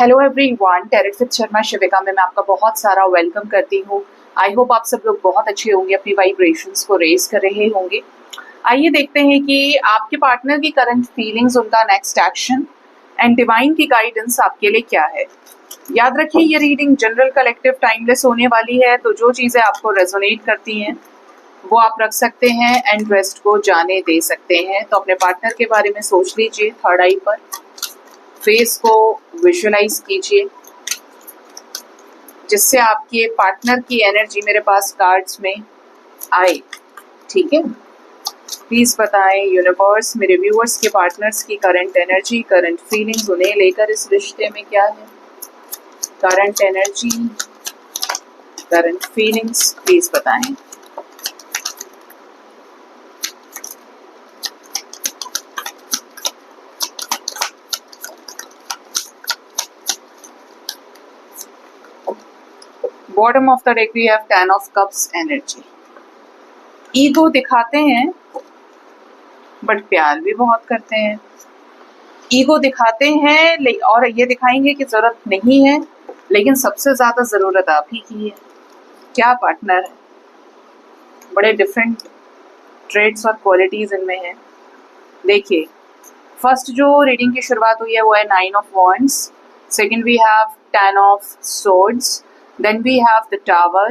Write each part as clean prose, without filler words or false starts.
Hello everyone, tarot with Sharma Shivika में मैं आपका बहुत सारा वेलकम करती हूँ। आई होप आप सब लोग बहुत अच्छे होंगे, अपनी वाइब्रेशंस को रेज कर रहे होंगे। आइए देखते हैं कि आपके पार्टनर की करंट फीलिंग्स, उनका नेक्स्ट एक्शन एंड डिवाइन की गाइडेंस आपके लिए क्या है। याद रखिए, ये रीडिंग जनरल, कलेक्टिव, टाइमलेस होने वाली है, तो जो चीज़ें आपको रेजोनेट करती हैं वो आप रख सकते हैं एंड रेस्ट को जाने दे सकते हैं। तो अपने पार्टनर के बारे में सोच लीजिए, थर्ड आई पर फेस को विजुअलाइज कीजिए, जिससे आपके पार्टनर की एनर्जी मेरे पास कार्ड्स में आए। ठीक है, प्लीज बताएं यूनिवर्स, मेरे व्यूअर्स के पार्टनर्स की करंट एनर्जी, करंट फीलिंग्स, उन्हें लेकर इस रिश्ते में क्या है। Current energy, current feelings, please बताएं। Bottom of the deck we have 10 of cups energy. Ego दिखाते हैं बट प्यार भी बहुत करते हैं। ईगो दिखाते हैं और ये दिखाएंगे कि जरूरत नहीं है, लेकिन सबसे ज्यादा जरूरत आप ही की है। क्या पार्टनर है, बड़े डिफरेंट ट्रेड्स और क्वालिटीज इनमें हैं। देखिए, फर्स्ट जो रीडिंग की शुरुआत हुई है वो है 9 of wands, second we have 10 of swords, then we have the tower,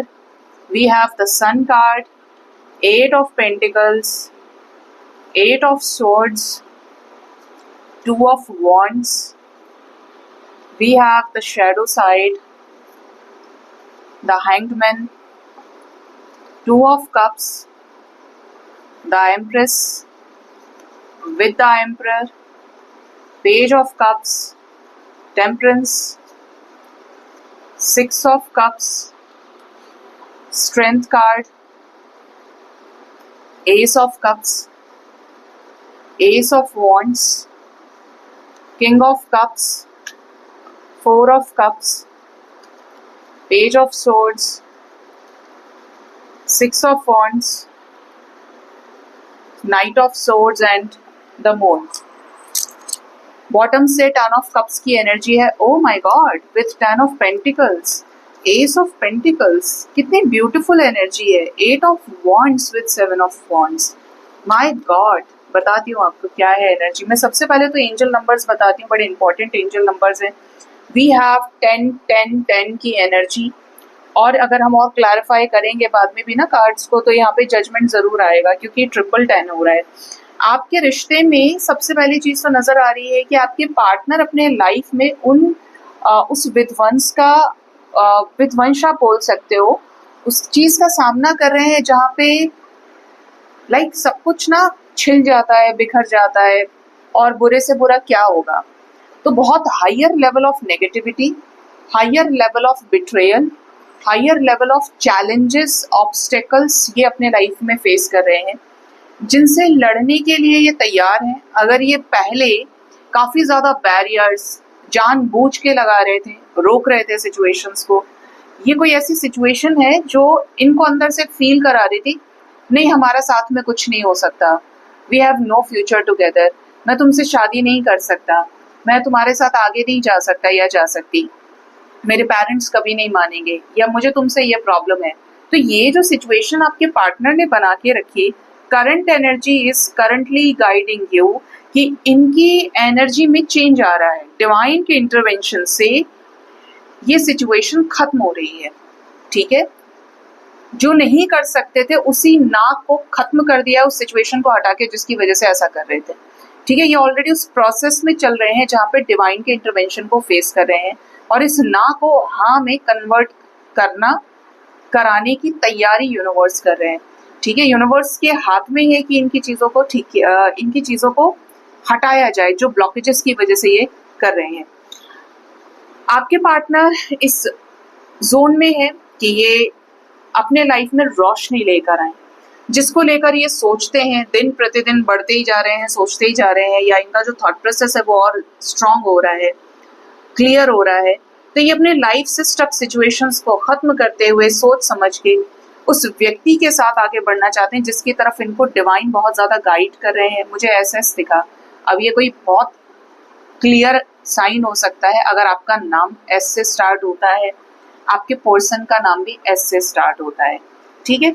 we have the sun card, 8 of pentacles, 8 of swords, 2 of wands, we have the shadow side, the hanged man, 2 of cups, the empress with the emperor, page of cups, temperance, 6 of cups, strength card, ace of cups, ace of wands, king of cups, 4 of cups, page of swords, 6 of wands, knight of swords and the moon। Bottom से 10 of cups की energy है। Oh my God, with 10 of pentacles, S of pentacles, कितनी beautiful energy है। 8 of wands with 7 of wands. My God, बताती हूँ आपको क्या है एनर्जी। मैं सबसे पहले तो एंजल नंबर्स बताती हूँ, बड़े इंपॉर्टेंट एंजल नंबर्स हैं। वी हैव 10 10 10 की एनर्जी। और अगर हम और क्लैरिफाई करेंगे बाद में भी ना कार्ड्स को, तो यहाँ पे जजमेंट जरूर आएगा, क्योंकि 1010 हो रहा है। आपके रिश्ते में सबसे पहली चीज तो नजर आ रही है कि आपके पार्टनर अपने लाइफ में उस विध्वंस का, विध्वंस आप बोल सकते हो, उस चीज का सामना कर रहे हैं जहाँ पे सब कुछ ना छिल जाता है, बिखर जाता है, और बुरे से बुरा क्या होगा। तो बहुत higher level of negativity, higher level of betrayal, higher level of challenges, obstacles ये अपने लाइफ में फेस कर रहे हैं, जिनसे लड़ने के लिए ये तैयार हैं। अगर ये पहले काफी ज्यादा बैरियर्स जानबूझ के लगा रहे थे, रोक रहे थे सिचुएशंस को, ये कोई ऐसी सिचुएशन है जो इनको अंदर से फील करा रही थी, नहीं हमारा साथ में कुछ नहीं हो सकता, we have no future together, मैं तुमसे शादी नहीं कर सकता, मैं तुम्हारे साथ आगे नहीं जा सकता या जा सकती, मेरे पेरेंट्स कभी नहीं मानेंगे, या मुझे तुमसे ये प्रॉब्लम है। तो ये जो सिचुएशन आपके पार्टनर ने बना के रखी, current energy is currently guiding you कि इनकी एनर्जी में चेंज आ रहा है। डिवाइन के इंटरवेंशन से ये सिचुएशन खत्म हो रही है। ठीक है, जो नहीं कर सकते थे उसी नाक को खत्म कर दिया, उस सिचुएशन को हटा के, जिसकी वजह से ऐसा कर रहे थे। ठीक है, ये ऑलरेडी उस प्रोसेस में चल रहे हैं जहाँ पे डिवाइन के इंटरवेंशन को फेस कर रहे हैं, और इस ना को हाँ में कन्वर्ट कराने की तैयारी यूनिवर्स कर रहे हैं। ठीक है, यूनिवर्स के हाथ में है कि इनकी चीजों को हटाया जाए, जो ब्लॉकेजेस की वजह से ये कर रहे हैं। आपके पार्टनर इस जोन में है कि ये अपने लाइफ में रोशनी लेकर आए, जिसको लेकर ये सोचते हैं, दिन प्रतिदिन बढ़ते ही जा रहे हैं, सोचते ही जा रहे हैं, या इनका जो थॉट प्रोसेस है वो और स्ट्रांग हो रहा है, क्लियर हो रहा है। तो ये अपने लाइफ से स्टक सिचुएशंस को खत्म करते हुए सोच समझ के उस व्यक्ति के साथ आगे बढ़ना चाहते हैं, जिसकी तरफ इनको डिवाइन बहुत ज्यादा गाइड कर रहे हैं। मुझे ऐसा दिखा। अब ये कोई बहुत क्लियर साइन हो सकता है अगर आपका नाम एस से स्टार्ट होता है, आपके पर्सन का नाम भी एस से स्टार्ट होता है। ठीक है,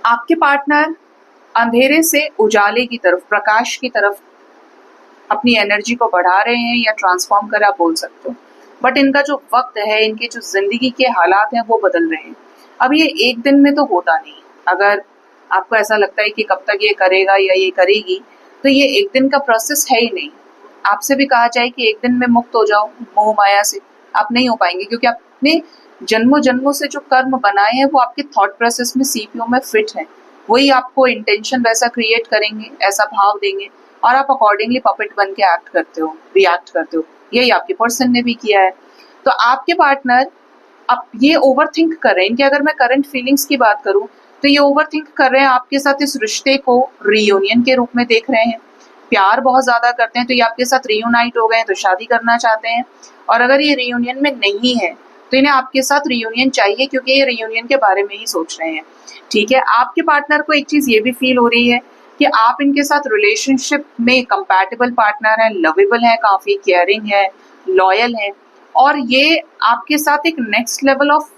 आपके पार्टनर अंधेरे से उजाले की तरफ, प्रकाश की तरफ अपनी एनर्जी को बढ़ा रहे हैं या ट्रांसफॉर्म कर आप बोल सकते हो, बट इनका जो वक्त है, इनके जो जिंदगी के हालात हैं वो बदल रहे हैं। अब ये एक दिन में तो होता नहीं। अगर आपको ऐसा लगता है कि कब तक ये करेगा या ये करेगी, तो ये एक दिन का प्रोसेस है ही नहीं। आपसे भी कहा जाए कि एक दिन में मुक्त हो जाओ मोह माया से, आप नहीं हो पाएंगे, क्योंकि आपने जन्मों जन्मों से जो कर्म बनाए हैं वो आपके थॉट प्रोसेस में, सीपीयू में फिट है। वही आपको इंटेंशन वैसा क्रिएट करेंगे, ऐसा भाव देंगे, और आप अकॉर्डिंगली पपेट बन के एक्ट करते हो, रिएक्ट करते हो। यही आपके पर्सन ने भी किया है। तो आपके पार्टनर अब ये ओवर थिंक कर रहे हैं कि अगर मैं करंट फीलिंग्स की बात करूं तो ये ओवर थिंक कर रहे हैं आपके साथ इस रिश्ते को रीयूनियन के रूप में देख रहे हैं। प्यार बहुत ज्यादा करते हैं, तो ये आपके साथ रीयूनाइट हो गए हैं तो शादी करना चाहते हैं। और अगर ये रीयूनियन में नहीं है तो इन्हें आपके साथ रीयूनियन चाहिए, क्योंकि ये रीयूनियन के बारे में ही सोच रहे हैं। ठीक है, आपके पार्टनर को एक चीज ये भी फील हो रही है कि आप इनके साथ रिलेशनशिप में कंपैटिबल पार्टनर हैं, लवेबल है, काफी केयरिंग है, लॉयल है, और ये आपके साथ एक नेक्स्ट लेवल ऑफ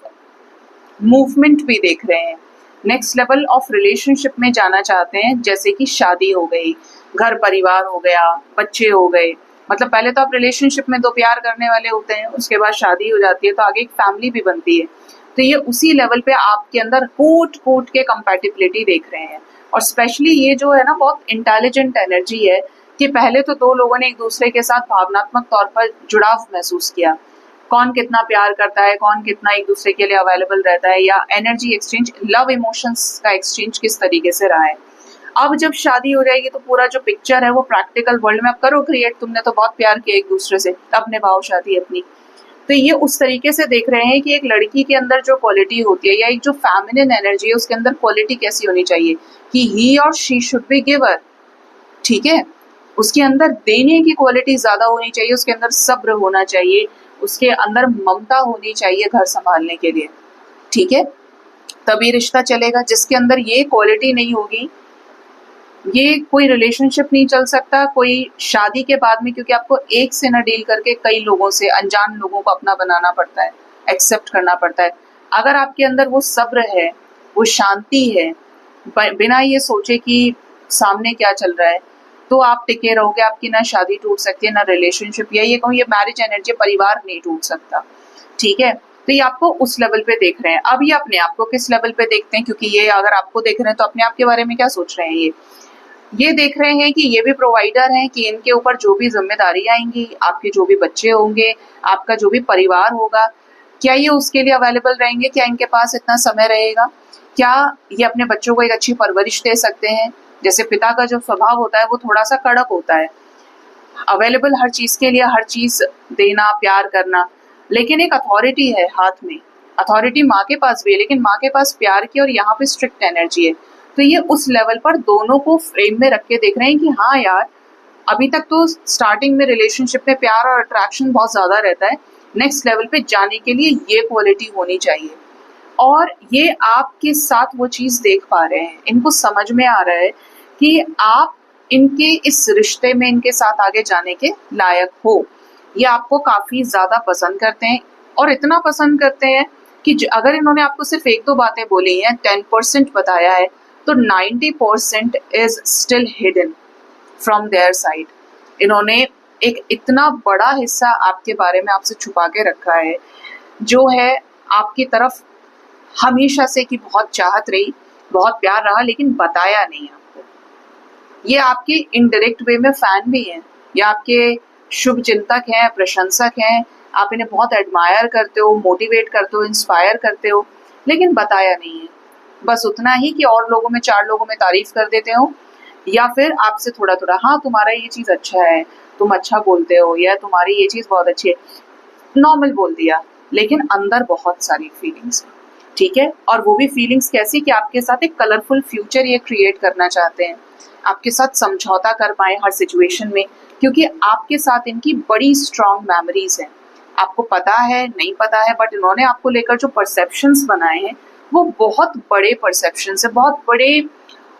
मूवमेंट भी देख रहे हैं, नेक्स्ट लेवल ऑफ रिलेशनशिप में जाना चाहते हैं, जैसे कि शादी हो गई, घर परिवार हो गया, बच्चे हो गए। मतलब पहले तो आप रिलेशनशिप में दो प्यार करने वाले होते हैं, उसके बाद शादी हो जाती है, तो आगे एक फैमिली भी बनती है। तो ये उसी लेवल पे आपके अंदर कूट कूट के कंपैटिबिलिटी देख रहे हैं। और स्पेशली ये जो है ना, बहुत इंटेलिजेंट एनर्जी है कि पहले तो दो लोगों ने एक दूसरे के साथ भावनात्मक तौर पर जुड़ाव महसूस किया, कौन कितना प्यार करता है, कौन कितना एक दूसरे के लिए अवेलेबल रहता है, या एनर्जी एक्सचेंज, लव इमोशंस का एक्सचेंज किस तरीके से रहा है। अब जब शादी हो जाएगी तो पूरा जो पिक्चर है वो प्रैक्टिकल वर्ल्ड में आप करो क्रिएट, तुमने तो बहुत प्यार किया एक दूसरे से, अब निभाओ शादी अपनी। तो ये उस तरीके से देख रहे हैं कि एक लड़की के अंदर जो क्वालिटी होती है, या एक जो फेमिनिन एनर्जी है, उसके अंदर क्वालिटी कैसी होनी चाहिए कि ही और शी शुड बी गिवर। ठीक है, उसके अंदर देने की क्वालिटी ज्यादा होनी चाहिए, उसके अंदर सब्र होना चाहिए, उसके अंदर ममता होनी चाहिए घर संभालने के लिए। ठीक है, तभी रिश्ता चलेगा। जिसके अंदर ये क्वालिटी नहीं होगी, ये कोई रिलेशनशिप नहीं चल सकता, कोई शादी के बाद में, क्योंकि आपको एक से ना डील करके कई लोगों से, अनजान लोगों को अपना बनाना पड़ता है, एक्सेप्ट करना पड़ता है। अगर आपके अंदर वो सब्र है, वो शांति है, बिना ये सोचे कि सामने क्या चल रहा है, तो आप टिके रहोगे। आपकी ना शादी टूट सकती है, ना रिलेशनशिप, या ये कहूँ ये मैरिज एनर्जी, परिवार नहीं टूट सकता। ठीक है, तो ये आपको उस लेवल पे देख रहे हैं। अब ये अपने आप को किस लेवल पे देखते हैं, क्योंकि ये अगर आपको देख रहे हैं तो अपने आप के बारे में क्या सोच रहे हैं, ये देख रहे हैं कि ये भी प्रोवाइडर हैं, कि इनके ऊपर जो भी जिम्मेदारी आएंगी, आपके जो भी बच्चे होंगे, आपका जो भी परिवार होगा, क्या ये उसके लिए अवेलेबल रहेंगे, क्या इनके पास इतना समय रहेगा, क्या ये अपने बच्चों को एक अच्छी परवरिश दे सकते हैं। जैसे पिता का जो स्वभाव होता है वो थोड़ा सा कड़क होता है, अवेलेबल हर चीज के लिए, हर चीज देना, प्यार करना, लेकिन एक अथॉरिटी है हाथ में। अथॉरिटी माँ के पास भी है, लेकिन माँ के पास प्यार की और यहाँ पे स्ट्रिक्ट एनर्जी है। तो ये उस लेवल पर दोनों को फ्रेम में रख के देख रहे हैं कि हाँ यार, अभी तक तो स्टार्टिंग में रिलेशनशिप में प्यार और अट्रैक्शन बहुत ज्यादा रहता है, नेक्स्ट लेवल पे जाने के लिए ये क्वालिटी होनी चाहिए। और ये आपके साथ वो चीज देख पा रहे हैं, इनको समझ में आ रहा है कि आप इनके इस रिश्ते में इनके साथ आगे जाने के लायक हो। ये आपको काफी ज्यादा पसंद करते हैं, और इतना पसंद करते हैं कि अगर इन्होंने आपको सिर्फ एक दो बातें बोली हैं, 10% बताया है, तो 90% is still hidden from their side. इन्होंने एक इतना बड़ा हिस्सा आपके बारे में आपसे छुपा के रखा है, जो है आपकी तरफ हमेशा से कि बहुत चाहत रही, बहुत प्यार रहा, लेकिन बताया नहीं आपको। ये आपके इनडायरेक्ट वे में फैन भी हैं, ये आपके शुभ चिंतक हैं, प्रशंसक हैं, आप इन्हें बहुत एडमायर करते हो, मोटिवेट करते हो, इंस्पायर करते हो, लेकिन बताया नहीं है। बस उतना ही कि और लोगों में, 4 लोगों में तारीफ कर देते हो, या फिर आपसे थोड़ा थोड़ा, हाँ तुम्हारा ये चीज अच्छा है, तुम अच्छा बोलते हो, या तुम्हारी ये चीज बहुत अच्छी है, नॉर्मल बोल दिया, लेकिन अंदर बहुत सारी फीलिंग्स है। ठीक है, और वो भी फीलिंग्स कैसी कि आपके साथ एक कलरफुल फ्यूचर ये क्रिएट करना चाहते हैं, आपके साथ समझौता कर पाए हर सिचुएशन में, क्योंकि आपके साथ इनकी बड़ी स्ट्रॉन्ग मेमोरीज हैं। आपको पता है नहीं पता है, बट इन्होंने आपको लेकर जो परसेप्शंस बनाए हैं वो बहुत बड़े परसेप्शंस है, बहुत बड़े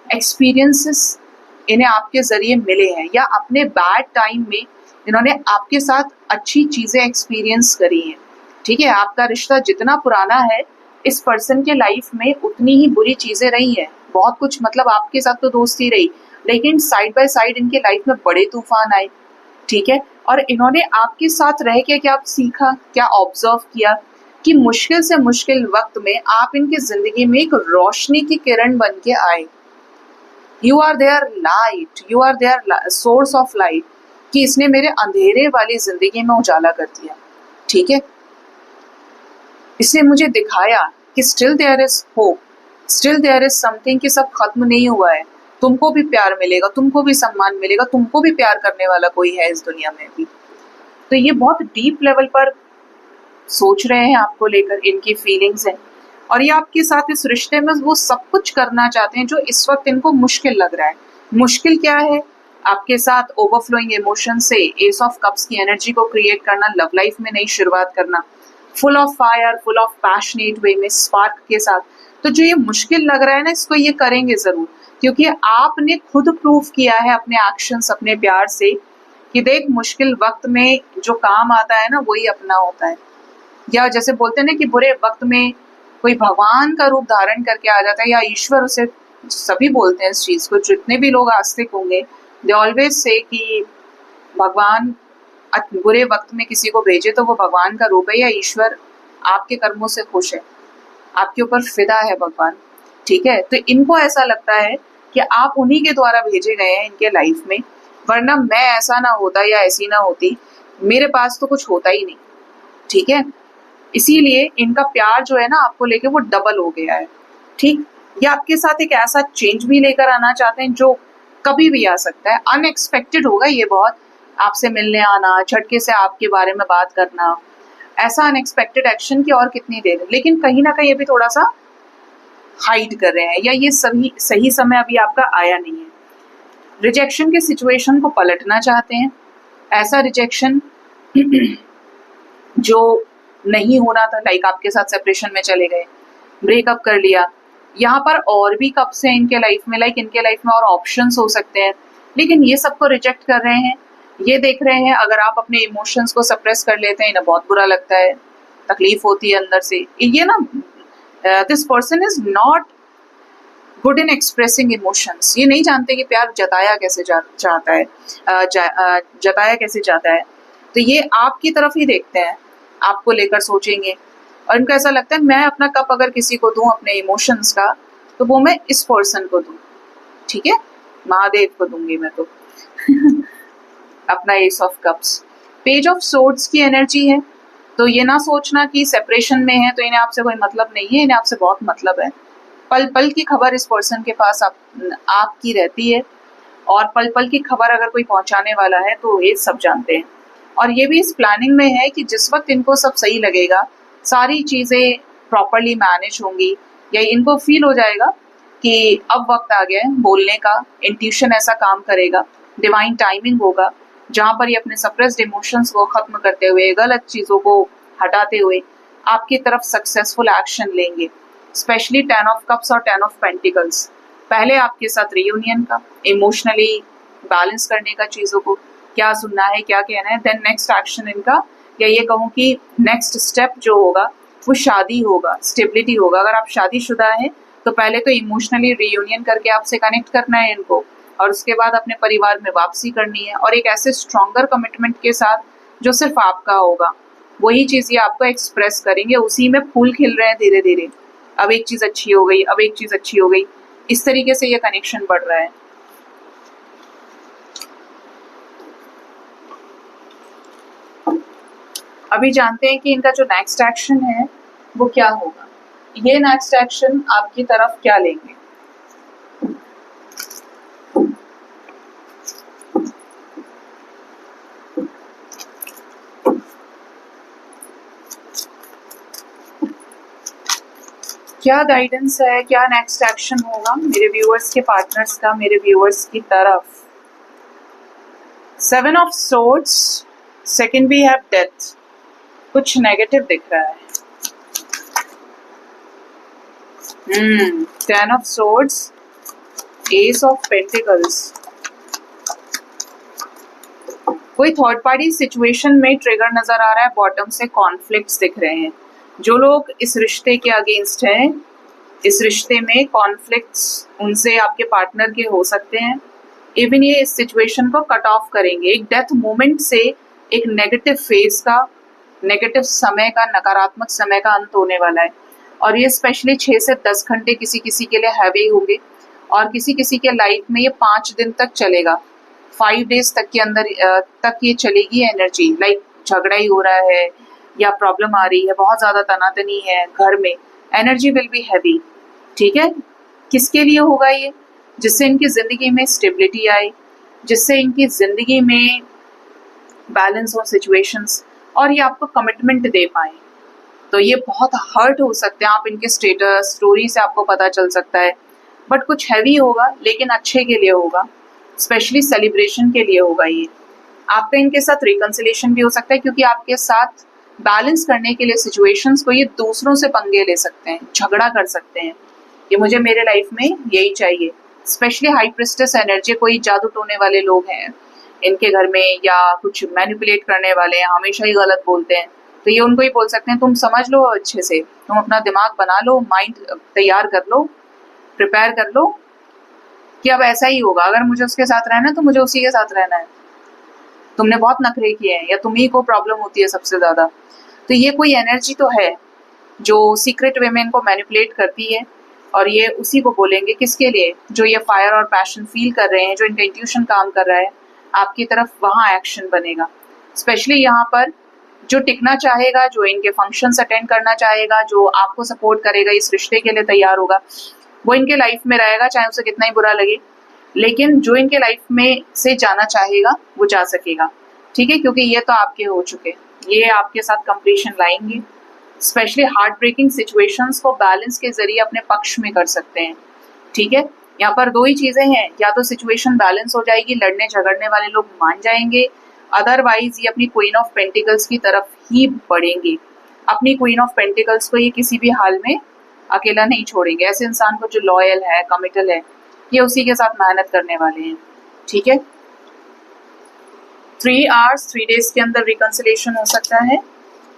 एक्सपीरियंसेस इन्हें आपके जरिए मिले हैं, या अपने बैड टाइम में इन्होंने आपके साथ अच्छी चीजें एक्सपीरियंस करी हैं, ठीक है। आपका रिश्ता जितना पुराना है, इस पर्सन के लाइफ में उतनी ही बुरी चीजें रही हैं, बहुत कुछ, मतलब आपके साथ तो दोस्ती रही, लेकिन साइड बाय साइड इनके लाइफ में बड़े तूफान आए, ठीक है। और इन्होंने आपके साथ रह के क्या सीखा, क्या ऑब्जर्व किया कि मुश्किल से मुश्किल वक्त में आप इनकी जिंदगी में एक रोशनी की किरण बन के आए। You are their light, you are their source of light, कि इसने मेरे अंधेरे वाली जिंदगी में उजाला कर दिया, ठीक है। इसने मुझे दिखाया कि still there is hope, still there is something, कि सब खत्म नहीं हुआ है, तुमको भी प्यार मिलेगा, तुमको भी सम्मान मिलेगा, तुमको भी प्यार करने वाला कोई है इस दुनिया में भी। तो ये बहुत डीप लेवल पर सोच रहे हैं आपको लेकर, इनकी फीलिंग्स हैं, और ये आपके साथ इस रिश्ते में वो सब कुछ करना चाहते हैं जो इस वक्त इनको मुश्किल लग रहा है। मुश्किल क्या है? आपके साथ ओवरफ्लोइंग इमोशन से एस ऑफ कप्स की एनर्जी को क्रिएट करना, लव लाइफ में नई शुरुआत करना, full of fire, full of passionate way में, स्पार्क के साथ। तो जो ये मुश्किल लग रहा है ना, इसको ये करेंगे जरूर, क्योंकि आपने खुद प्रूव किया है अपने एक्शंस, अपने प्यार से, कि देख मुश्किल वक्त में जो काम आता है ना वही अपना होता है। या जैसे बोलते हैं ना कि बुरे वक्त में कोई भगवान का रूप धारण करके आ जाता है, या ईश्वर, उसे सभी बोलते हैं इस चीज को, जितने भी लोग आस्तिक होंगे, दे ऑलवेज से कि भगवान बुरे वक्त में किसी को भेजे तो वो भगवान का रूप है, या ईश्वर आपके कर्मों से खुश है, आपके ऊपर फिदा है भगवान, ठीक है। तो इनको ऐसा लगता है कि आप उन्हीं के द्वारा भेजे गए हैं इनके लाइफ में, वरना मैं ऐसा ना होता या ऐसी ना होती, मेरे पास तो कुछ होता ही नहीं, ठीक है। इसीलिए इनका प्यार जो है ना आपको लेके वो डबल हो गया है, ठीक। ये आपके साथ एक ऐसा चेंज भी लेकर आना चाहते हैं जो कभी भी आ सकता है, अनएक्सपेक्टेड होगा ये बहुत, आपसे मिलने आना, झटके से आपके बारे में बात करना, ऐसा अनएक्सपेक्टेड एक्शन की और कितनी देर, लेकिन कहीं ना कहीं ये भी थोड़ा सा हाइड कर रहे हैं, या ये सही समय अभी आपका आया नहीं है। रिजेक्शन के सिचुएशन को पलटना चाहते हैं, ऐसा रिजेक्शन जो नहीं होना था, लाइक आपके साथ सेपरेशन में चले गए, ब्रेकअप कर लिया। यहाँ पर और भी कप्स हैं इनके लाइफ में, लाइक इनके लाइफ में और ऑप्शंस हो सकते हैं, लेकिन ये सबको रिजेक्ट कर रहे हैं। ये देख रहे हैं अगर आप अपने इमोशंस को सप्रेस कर लेते हैं, इन्हें बहुत बुरा लगता है, तकलीफ होती है अंदर से। ये ना, this person is not good in expressing emotions, ये नहीं जानते कि प्यार जताया कैसे चाहता है, जताया कैसे चाहता है। तो ये आपकी तरफ ही देखते हैं, आपको लेकर सोचेंगे, और इनको ऐसा लगता है मैं अपना कप अगर किसी को दूं अपने इमोशंस का, तो वो मैं इस पर्सन को दूं, ठीक है, महादेव को दूंगी मैं तो अपना S of cups. Page of swords की एनर्जी है, तो ये ना सोचना कि सेपरेशन में है तो इन्हें आपसे कोई मतलब नहीं है, इन्हें आपसे बहुत मतलब है। पल पल की खबर इस पर्सन के पास आपकी रहती है, और पल पल की खबर अगर कोई पहुंचाने वाला है तो ये सब जानते हैं। और ये भी इस प्लानिंग में है कि जिस वक्त इनको सब सही लगेगा, सारी चीज़ें प्रॉपरली मैनेज होंगी, या इनको फील हो जाएगा कि अब वक्त आ गया है बोलने का, इंट्यूशन ऐसा काम करेगा, डिवाइन टाइमिंग होगा, जहाँ पर ये अपने सप्रेस्ड इमोशंस को खत्म करते हुए, गलत चीज़ों को हटाते हुए आपकी तरफ सक्सेसफुल एक्शन लेंगे। स्पेशली 10 ऑफ कप्स और 10 ऑफ पेंटिकल्स, पहले आपके साथ रियूनियन का, इमोशनली बैलेंस करने का, चीज़ों को क्या सुनना है, क्या कहना है, देन नेक्स्ट एक्शन इनका, या ये कहूँ कि नेक्स्ट स्टेप जो होगा वो शादी होगा, स्टेबिलिटी होगा। अगर आप शादीशुदा हैं तो पहले तो इमोशनली रियूनियन करके आपसे कनेक्ट करना है इनको, और उसके बाद अपने परिवार में वापसी करनी है, और एक ऐसे स्ट्रॉन्गर कमिटमेंट के साथ जो सिर्फ आपका होगा, वही चीज़ ये आपको एक्सप्रेस करेंगे, उसी में फूल खिल रहे हैं धीरे धीरे, अब एक चीज़ अच्छी हो गई, अब एक चीज़ अच्छी हो गई, इस तरीके से ये कनेक्शन बढ़ रहा है। अभी जानते हैं कि इनका जो नेक्स्ट एक्शन है वो क्या होगा, ये नेक्स्ट एक्शन आपकी तरफ क्या लेंगे। क्या गाइडेंस है, क्या नेक्स्ट एक्शन होगा मेरे व्यूअर्स के पार्टनर्स का, मेरे व्यूअर्स की तरफ। 7 of swords, second we have death, कुछ नेगेटिव दिख रहा है। 10 of swords, ace of pentacles, कोई थर्ड पार्टी सिचुएशन में ट्रिगर नजर आ रहा है, बॉटम से कॉन्फ्लिक्ट्स दिख रहे हैं। जो लोग इस रिश्ते के अगेंस्ट हैं, इस रिश्ते में कॉन्फ्लिक्ट्स उनसे आपके पार्टनर के हो सकते हैं। इवन ये इस सिचुएशन को कट ऑफ करेंगे। एक डेथ मोमेंट से एक नेगेटिव फेज का, नेगेटिव समय का, नकारात्मक समय का अंत होने वाला है। और ये स्पेशली 6 से 10 घंटे किसी किसी के लिए हैवी होंगे और किसी किसी के लाइफ में ये 5 दिन तक चलेगा, 5 डेज तक के अंदर तक ये चलेगी एनर्जी। लाइक झगड़ा ही हो रहा है या प्रॉब्लम आ रही है, बहुत ज्यादा तनातनी है घर में, एनर्जी विल बी हैवी। ठीक है, किसके लिए होगा ये? जिससे इनकी जिंदगी में स्टेबिलिटी आए, जिससे इनकी जिंदगी में बैलेंस हो सिचुएशंस, और ये आपको कमिटमेंट दे पाए। तो ये बहुत हर्ट हो सकते हैं आप, इनके स्टेटस स्टोरी से आपको पता चल सकता है। बट कुछ हैवी होगा लेकिन अच्छे के लिए होगा, स्पेशली सेलिब्रेशन के लिए होगा। ये आपका इनके साथ रिकंसिलेशन भी हो सकता है, क्योंकि आपके साथ बैलेंस करने के लिए सिचुएशंस को ये दूसरों से पंगे ले सकते हैं, झगड़ा कर सकते हैं कि मुझे मेरे लाइफ में यही चाहिए। स्पेशली हाई प्रिस्टेस एनर्जी, कोई जादू टोने वाले लोग हैं इनके घर में, या कुछ मैनिपुलेट करने वाले हैं, हमेशा ही गलत बोलते हैं। तो ये उनको ही बोल सकते हैं तुम समझ लो अच्छे से, तुम अपना दिमाग बना लो, माइंड तैयार कर लो, प्रिपेयर कर लो कि अब ऐसा ही होगा। अगर मुझे उसके साथ रहना है तो मुझे उसी के साथ रहना है। तुमने बहुत नखरे किए हैं या तुम्ही को प्रॉब्लम होती है सबसे ज्यादा। तो ये कोई एनर्जी तो है जो सीक्रेट वे में इनको मैनिपुलेट करती है, और ये उसी को बोलेंगे किसके लिए, जो ये फायर और पैशन फील कर रहे हैं, जो इनका इंट्यूशन काम कर रहा है आपकी तरफ, वहाँ एक्शन बनेगा। स्पेशली यहाँ पर जो टिकना चाहेगा, जो इनके फंक्शंस अटेंड करना चाहेगा, जो आपको सपोर्ट करेगा, इस रिश्ते के लिए तैयार होगा, वो इनके लाइफ में रहेगा, चाहे उसे कितना ही बुरा लगे। लेकिन जो इनके लाइफ में से जाना चाहेगा वो जा सकेगा। ठीक है, क्योंकि ये तो आपके हो चुके, ये आपके साथ कंप्लीशन लाएंगे। स्पेशली हार्ट ब्रेकिंग सिचुएशंस को बैलेंस के जरिए अपने पक्ष में कर सकते हैं। ठीक है, यहाँ पर 2 ही चीजें हैं, या तो सिचुएशन बैलेंस हो जाएगी, लड़ने झगड़ने वाले लोग मान जाएंगे, अदरवाइज ये अपनी क्वीन ऑफ पेंटिकल्स की तरफ ही बढ़ेंगे। अपनी क्वीन ऑफ पेंटिकल्स को ये किसी भी हाल में अकेला नहीं छोड़ेंगे। ऐसे इंसान को जो लॉयल है, कमिटल है, ये उसी के साथ मेहनत करने वाले हैं। ठीक है, 3 आवर्स 3 डेज के अंदर रिकंसिलेशन हो सकता है,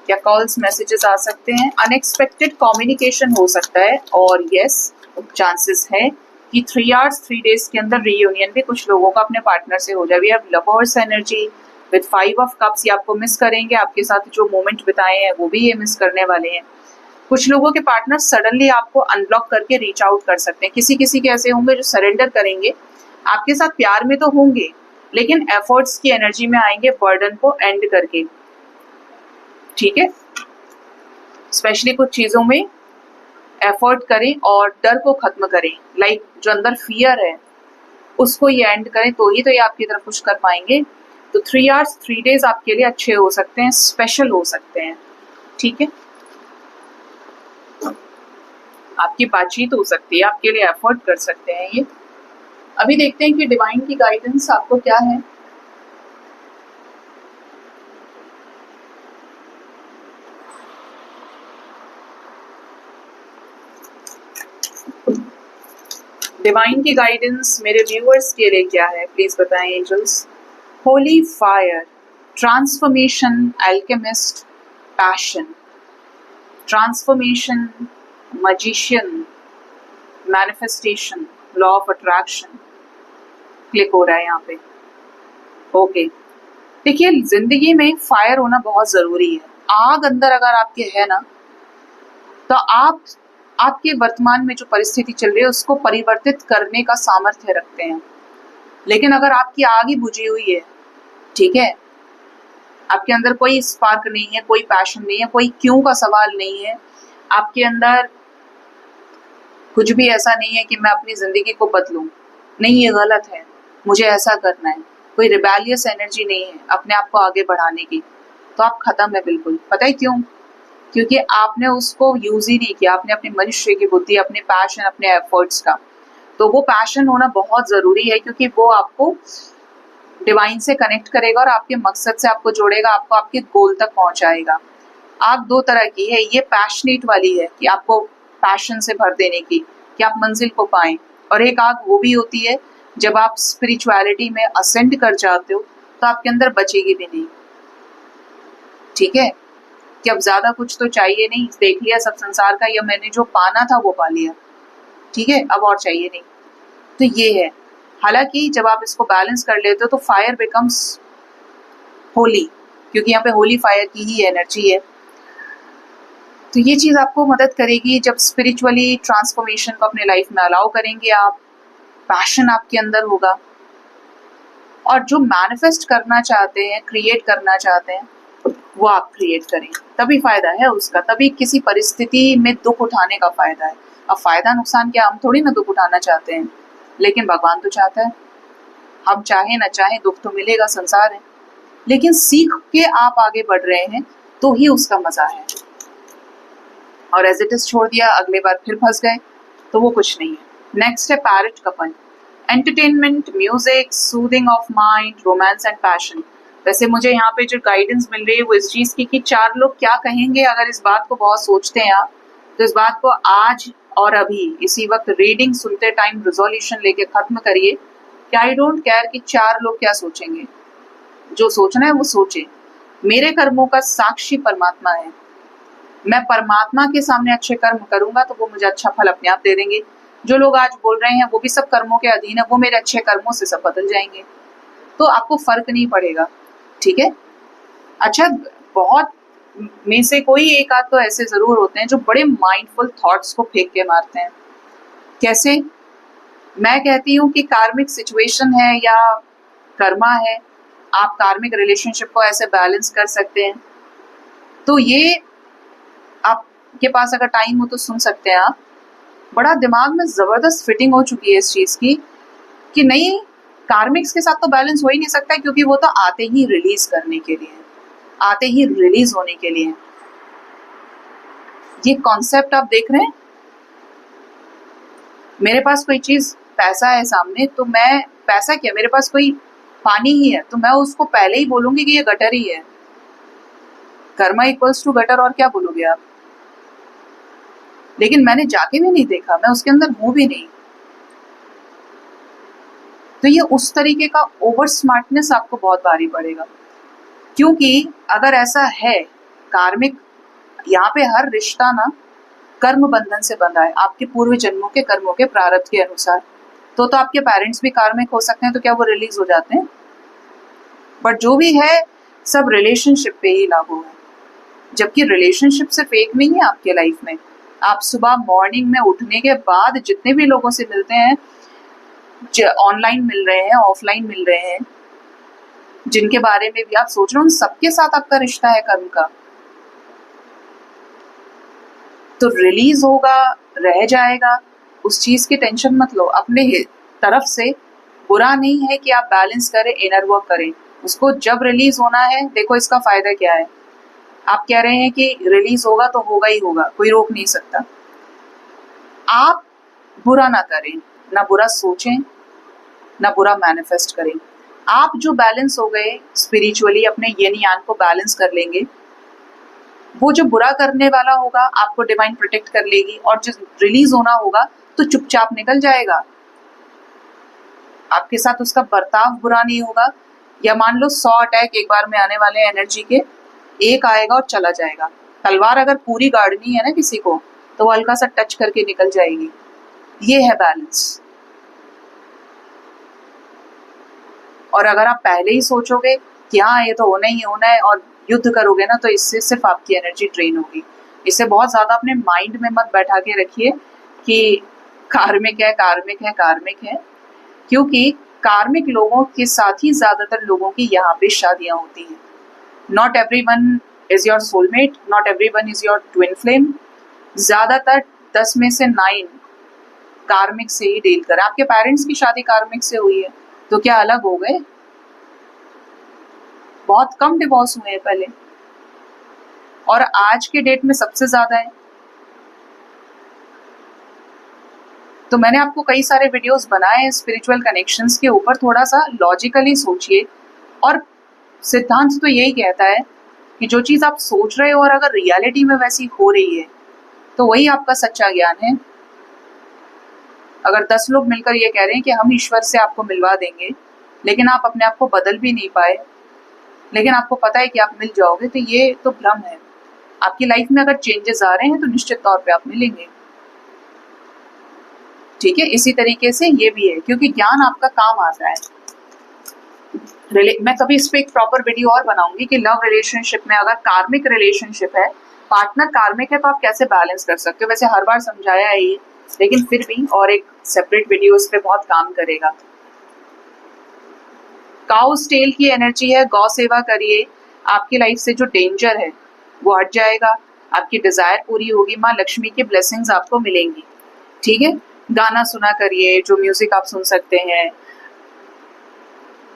या कॉल्स मैसेजेस आ सकते हैं, अनएक्सपेक्टेड कम्युनिकेशन हो सकता है, और यस चांसेस है कि 3 आवर्स 3 डेज के अंदर रीयूनियन भी कुछ लोगों का अपने पार्टनर से हो जाए। We have lovers energy with 5 of cups, ये आपको मिस करेंगे, आपके साथ जो मोमेंट बिताए हैं वो भी ये मिस करने वाले हैं। कुछ लोगों के पार्टनर सडनली आपको अनब्लॉक करके रीच आउट कर सकते हैं। किसी किसी के ऐसे होंगे जो सरेंडर करेंगे, आपके साथ प्यार में तो होंगे लेकिन एफर्ट्स की एनर्जी में आएंगे, बर्डन को एंड करके। ठीक है, स्पेशली कुछ चीजों में एफर्ट करें और डर को खत्म करें, लाइक जो अंदर फियर है उसको ये एंड करें, तो ही तो ये आपकी तरफ कुछ कर पाएंगे। तो 3 आवर्स 3 डेज आपके लिए अच्छे हो सकते हैं, स्पेशल हो सकते हैं। ठीक है, आपकी बातचीत हो सकती है, आपके लिए एफर्ट कर सकते हैं ये। अभी देखते हैं कि डिवाइन की गाइडेंस आपको क्या है। डिवाइन की गाइडेंस मेरे व्यूअर्स के लिए क्या है, प्लीज बताएं angels. Holy fire, transformation, alchemist, passion, transformation, magician, manifestation, law of attraction click हो रहा है यहाँ पे। ओके, देखिए जिंदगी में फायर होना बहुत जरूरी है। आग अंदर अगर आपके है ना, तो आप आपके वर्तमान में जो परिस्थिति चल रही है उसको परिवर्तित करने का सामर्थ्य रखते हैं। लेकिन अगर आपकी आग ही बुझी हुई है, ठीक है, आपके अंदर कोई स्पार्क नहीं है, कोई पैशन नहीं है, कोई क्यों का सवाल नहीं है, आपके अंदर कुछ भी ऐसा नहीं है कि मैं अपनी जिंदगी को बदलूं, नहीं ये गलत है, मुझे ऐसा करना है, कोई रिबेलियस एनर्जी नहीं है अपने आप को आगे बढ़ाने की, तो आप खत्म है बिल्कुल। पता है क्यों? क्योंकि आपने उसको यूज ही नहीं किया, आपने अपने मनुष्य की बुद्धि, अपने पैशन, अपने एफर्ट्स का। तो वो पैशन होना बहुत जरूरी है, क्योंकि वो आपको डिवाइन से कनेक्ट करेगा और आपके मकसद से आपको जोड़ेगा, आपको आपके गोल तक पहुंचाएगा। आग 2 तरह की है, ये पैशनेट वाली है कि आपको पैशन से भर देने की, कि आप मंजिल को पाएं, और एक आग वो भी होती है जब आप स्पिरिचुअलिटी में असेंड कर जाते हो, तो आपके अंदर बचेगी भी नहीं। ठीक है, कि अब ज्यादा कुछ तो चाहिए नहीं, देख लिया सब संसार का, या मैंने जो पाना था वो पा लिया, ठीक है, अब और चाहिए नहीं। तो ये है। हालांकि जब आप इसको बैलेंस कर लेते हो तो फायर बिकम्स होली, क्योंकि यहाँ पे होली फायर की ही एनर्जी है। तो ये चीज आपको मदद करेगी जब स्पिरिचुअली ट्रांसफॉर्मेशन को अपने लाइफ में अलाउ करेंगे आप, पैशन आपके अंदर होगा, और जो मैनिफेस्ट करना चाहते हैं, क्रिएट करना चाहते हैं, वो आप क्रिएट करें, तभी फायदा है उसका, तभी किसी परिस्थिति में दुख उठाने का फायदा है। अब फायदा नुकसान क्या, हम थोड़ी ना दुख उठाना चाहते हैं, लेकिन भगवान तो चाहता है। हम चाहे ना चाहे दुख तो मिलेगा, संसार है, लेकिन सीख के आप आगे बढ़ रहे हैं तो ही उसका मजा है। और एज इट इज छोड़ दिया, अगले बार फिर फंस गए, तो वो कुछ नहीं है। नेक्स्ट है parrot couple, entertainment, music, soothing of mind, romance and passion. वैसे मुझे यहाँ पे जो गाइडेंस मिल रही है वो इस चीज की कि 4 लोग क्या कहेंगे, अगर इस बात को बहुत सोचते हैं आप, तो इस बात को आज और अभी इसी वक्त रीडिंग सुनते टाइम रिजोल्यूशन लेके खत्म करिए कि आई डोंट केयर कि 4 लोग क्या सोचेंगे, जो सोचना है वो सोचे। मेरे कर्मों का साक्षी परमात्मा है, मैं परमात्मा के सामने अच्छे कर्म करूंगा तो वो मुझे अच्छा फल अपने आप दे देंगे। जो लोग आज बोल रहे हैं वो भी सब कर्मों के अधीन है, वो मेरे अच्छे कर्मों से सब बदल जाएंगे, तो आपको फर्क नहीं पड़ेगा। ठीक है। अच्छा, बहुत में से कोई एक आध तो ऐसे जरूर होते हैं जो बड़े माइंडफुल थॉट्स को फेंक के मारते हैं। कैसे? मैं कहती हूँ कि कार्मिक सिचुएशन है या कर्मा है, आप कार्मिक रिलेशनशिप को ऐसे बैलेंस कर सकते हैं। तो ये आपके पास अगर टाइम हो तो सुन सकते हैं आप। बड़ा दिमाग में जबरदस्त फिटिंग हो चुकी है इस चीज की कि नहीं, कार्मिक्स के साथ तो बैलेंस हो ही नहीं सकता, क्योंकि वो तो आते ही रिलीज करने के लिए, आते ही रिलीज होने के लिए। ये कॉन्सेप्ट आप देख रहे हैं। मेरे पास कोई चीज पैसा है सामने, तो मैं पैसा क्या, मेरे पास कोई पानी ही है, तो मैं उसको पहले ही बोलूंगी कि ये गटर ही है। कर्मा इक्वल्स टू गटर, और क्या बोलोगे आप? लेकिन मैंने जाके भी नहीं देखा, मैं उसके अंदर हूं भी नहीं। तो ये उस तरीके का ओवर स्मार्टनेस आपको बहुत भारी पड़ेगा, क्योंकि अगर ऐसा है कार्मिक, यहाँ पे हर रिश्ता ना कर्म बंधन से बंधा है, आपके पूर्व जन्मों के कर्मों के प्रारब्ध के अनुसार। तो आपके पेरेंट्स भी कार्मिक हो सकते हैं, तो क्या वो रिलीज हो जाते हैं? बट जो भी है सब रिलेशनशिप पे ही लागू है, जबकि रिलेशनशिप सिर्फ एक नहीं है आपके लाइफ में। आप सुबह मॉर्निंग में उठने के बाद जितने भी लोगों से मिलते हैं, ऑनलाइन मिल रहे हैं, ऑफलाइन मिल रहे हैं, जिनके बारे में भी आप सोच रहे हो, उन सबके साथ आपका रिश्ता है कर्म का। तो रिलीज होगा, रह जाएगा, उस चीज की टेंशन मत लो। अपने तरफ से बुरा नहीं है कि आप बैलेंस करें, इनर वर्क करें उसको। जब रिलीज होना है, देखो इसका फायदा क्या है। आप कह रहे हैं कि रिलीज होगा तो होगा ही होगा, कोई रोक नहीं सकता। आप बुरा ना करें, ना बुरा सोचें, ना बुरा मैनिफेस्ट करें। आप जो बैलेंस हो गए स्पिरिचुअली, अपने येन यान को बैलेंस कर लेंगे, वो जो बुरा करने वाला होगा आपको डिवाइन प्रोटेक्ट कर लेगी, और जो रिलीज होना होगा तो चुपचाप निकल जाएगा। आपके साथ उसका बर्ताव बुरा नहीं होगा। या मान लो 100 अटैक एक बार में आने वाले एनर्जी के, एक आएगा और चला जाएगा। तलवार अगर पूरी गाड़नी है ना किसी को, तो वो हल्का सा टच करके निकल जाएगी। ये है बैलेंस। और अगर आप पहले ही सोचोगे कि हाँ ये तो होना ही होना है, और युद्ध करोगे ना, तो इससे सिर्फ आपकी एनर्जी ड्रेन होगी। इससे बहुत ज्यादा अपने माइंड में मत बैठा के रखिए कि कार्मिक है, कार्मिक है, कार्मिक है, क्योंकि कार्मिक लोगों के साथ ही ज्यादातर लोगों की यहाँ पे शादियां होती हैं। Not everyone is your soulmate, not everyone is your twin flame. ज्यादातर 10 में से 9 कार्मिक से ही डील करें। आपके पेरेंट्स की शादी कार्मिक से हुई है तो क्या अलग हो गए? बहुत कम डिवोर्स हुए हैं पहले, और आज के डेट में सबसे ज्यादा है। तो मैंने आपको कई सारे वीडियोस बनाए हैं स्पिरिचुअल कनेक्शंस के ऊपर। थोड़ा सा लॉजिकली सोचिए, और सिद्धांत तो यही कहता है कि जो चीज आप सोच रहे हो और अगर रियलिटी में वैसी हो रही है तो वही आपका सच्चा ज्ञान है। अगर 10 लोग मिलकर ये कह रहे हैं कि हम ईश्वर से आपको मिलवा देंगे, लेकिन आप अपने आप को बदल भी नहीं पाए, लेकिन आपको पता है कि आप मिल जाओगे, तो ये तो भ्रम है। आपकी लाइफ में अगर चेंजेस आ रहे हैं तो निश्चित तौर पे आप मिलेंगे। ठीक है, इसी तरीके से ये भी है, क्योंकि ज्ञान आपका काम आता है। मैं कभी इस पे एक प्रॉपर वीडियो और बनाऊंगी कि लव रिलेशनशिप में अगर कार्मिक रिलेशनशिप है, पार्टनर कार्मिक है, तो आप कैसे बैलेंस कर सकते हो। वैसे हर बार समझाया है ये, लेकिन फिर भी और एक सेपरेट वीडियो इस पे बहुत काम करेगा। काउस टेल की एनर्जी है, गौ सेवा करिए, आपकी लाइफ से जो डेंजर है वो हट जाएगा, आपकी डिजायर पूरी होगी, माँ लक्ष्मी की ब्लेसिंग्स आपको मिलेंगी। ठीक है, गाना सुना करिए, जो म्यूजिक आप सुन सकते हैं,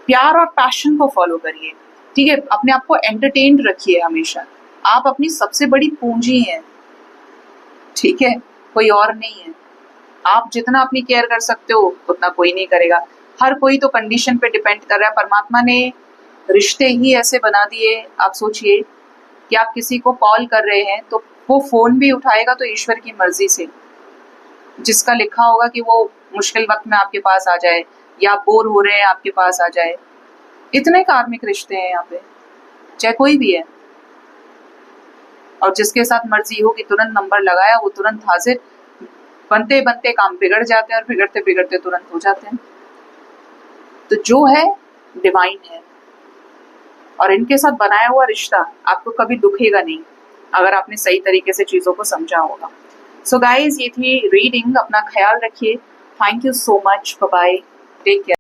प्यार और पैशन को फॉलो करिए। ठीक है, अपने आप को एंटरटेन्ड रखिए हमेशा। आप अपनी सबसे बड़ी पूंजी हैं। ठीक है, कोई और नहीं है। आप जितना अपनी केयर कर सकते हो उतना कोई नहीं करेगा। हर कोई तो कंडीशन पे डिपेंड कर रहा है। परमात्मा ने रिश्ते ही ऐसे बना दिए, आप सोचिए कि आप किसी को कॉल कर रहे हैं तो वो फोन भी उठाएगा तो ईश्वर की मर्जी से, जिसका लिखा होगा कि वो मुश्किल वक्त में आपके पास आ जाए, या बोर हो रहे हैं आपके पास आ जाए। इतने कार्मिक रिश्ते हैं यहाँ पे, चाहे कोई भी है, और जिसके साथ मर्जी हो कि तुरंत नंबर लगाया, वो तुरंत हाजिर। बनते बनते काम बिगड़ जाते हैं और बिगड़ते बिगड़ते तुरंत हो जाते हैं। तो जो है डिवाइन है, और इनके साथ बनाया हुआ रिश्ता आपको कभी दुखेगा नहीं, अगर आपने सही तरीके से चीजों को समझा होगा। सो गाइज, ये थी रीडिंग। अपना ख्याल रखिए। Thank you so much. Bye bye. Take care.